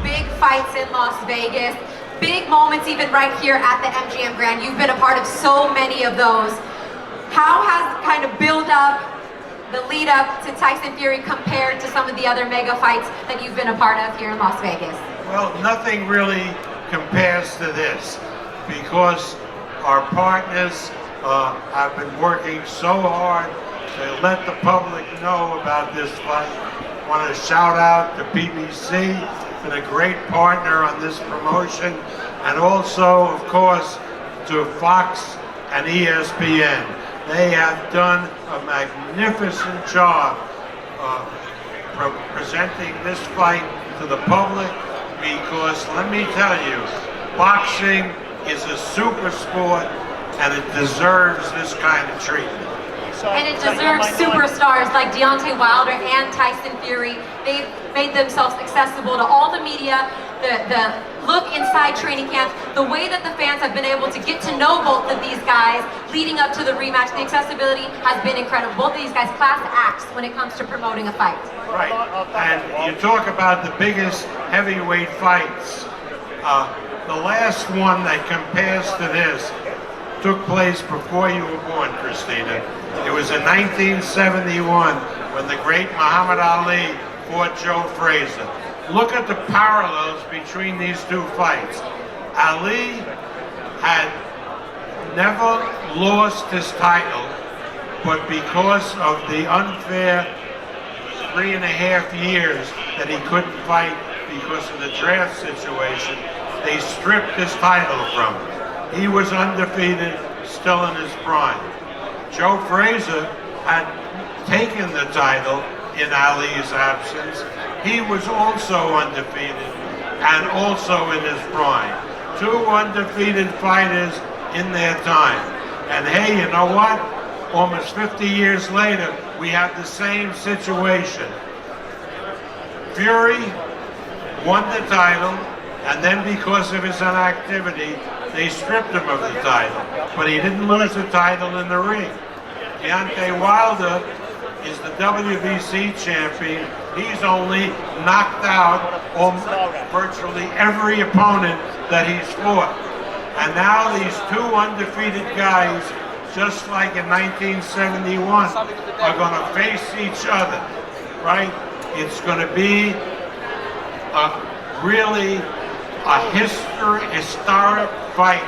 big fights in Las Vegas, big moments even right here at the MGM Grand. You've been a part of so many of those. How has kind of build up, the lead up to Tyson Fury compared to some of the other mega fights that you've been a part of here in Las Vegas? Well, nothing really compares to this because our partners have been working so hard to let the public know about this fight. I want to shout out to BBC, been a great partner on this promotion, and also, of course, to Fox and ESPN. They have done a magnificent job presenting this fight to the public because, let me tell you, boxing is a super sport and it deserves this kind of treatment. And it deserves superstars like Deontay Wilder and Tyson Fury. They've made themselves accessible to all the media, the look inside training camps, the way that the fans have been able to get to know both of these guys leading up to the rematch. The accessibility has been incredible. Both of these guys class acts when it comes to promoting a fight. Right, and you talk about the biggest heavyweight fights. The last one that compares to this took place before you were born, Christina. It was in 1971 when the great Muhammad Ali fought Joe Frazier. Look at the parallels between these two fights. Ali had never lost his title, but because of the unfair 3.5 years that he couldn't fight because of the draft situation, they stripped his title from him. He was undefeated, still in his prime. Joe Frazier had taken the title in Ali's absence. He was also undefeated and also in his prime. Two undefeated fighters in their time. And hey, you know what? Almost 50 years later, we have the same situation. Fury won the title, and then because of his inactivity, they stripped him of the title. But he didn't lose the title in the ring. Deontay Wilder is the WBC champion. He's only knocked out virtually every opponent that he's fought. And now these two undefeated guys, just like in 1971, are going to face each other, right? It's going to be really a historic fight,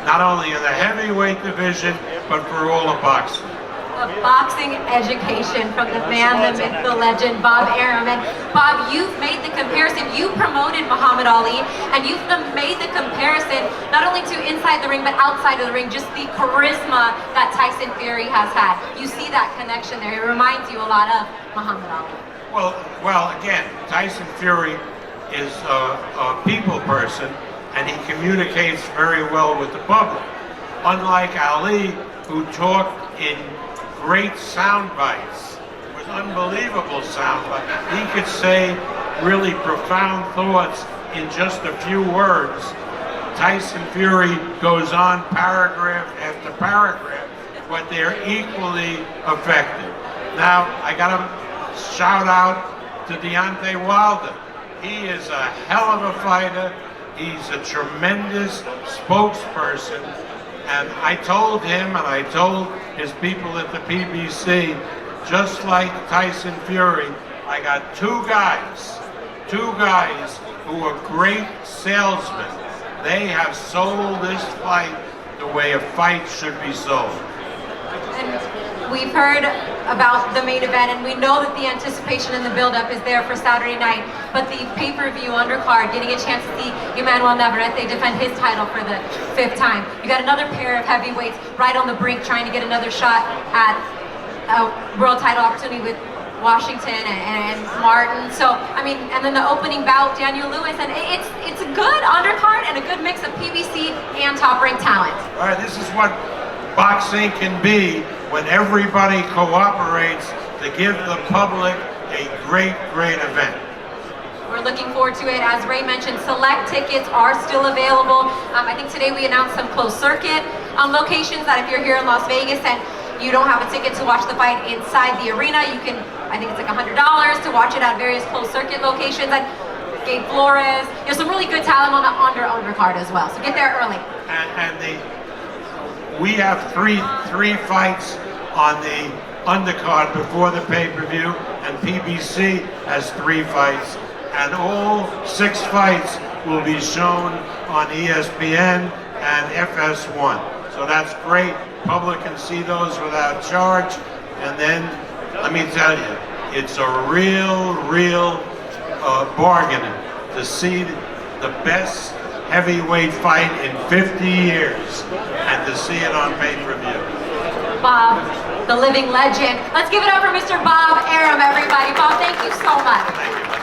not only in the heavyweight division, but for all of boxing. A boxing education from the man, the myth, the legend, Bob Arum. And Bob, you've made the comparison. You promoted Muhammad Ali, and you've made the comparison not only to inside the ring, but outside of the ring, just the charisma that Tyson Fury has had. You see that connection there. It reminds you a lot of Muhammad Ali. Well, again, Tyson Fury is a people person, and he communicates very well with the public. Unlike Ali, who talked in great sound bites, with unbelievable sound bites. He could say really profound thoughts in just a few words. Tyson Fury goes on paragraph after paragraph, but they're equally effective. Now, I gotta shout out to Deontay Wilder. He is a hell of a fighter. He's a tremendous spokesperson. And I told him, and I told his people at the BBC, just like Tyson Fury, I got two guys who are great salesmen. They have sold this fight the way a fight should be sold. And we've heard about the main event, and we know that the anticipation and the build-up is there for Saturday night, but the pay-per-view undercard, getting a chance to see Emmanuel Navarrete defend his title for the 5th time. You got another pair of heavyweights right on the brink trying to get another shot at a world title opportunity with Washington and Martin. So, I mean, and then the opening bout, Daniel Lewis, and it's a good undercard and a good mix of PBC and top-ranked talent. All right, this is what boxing can be when everybody cooperates to give the public a great event. We're looking forward to it. As Ray mentioned, select tickets are still available. I think today we announced some closed circuit locations that if you're here in Las Vegas and you don't have a ticket to watch the fight inside the arena, you can, I think it's like $100 to watch it at various closed circuit locations. And Gabe Flores. There's some really good talent on the undercard as well. So get there early. We have three fights on the undercard before the pay-per-view, and PBC has 3 fights, and all 6 fights will be shown on ESPN and FS1. So that's great. Public can see those without charge. And then, let me tell you, it's a real bargaining to see the best heavyweight fight in 50 years and to see it on pay-per-view. Bob, the living legend. Let's give it up for Mr. Bob Arum, everybody. Bob, thank you so much. Thank you.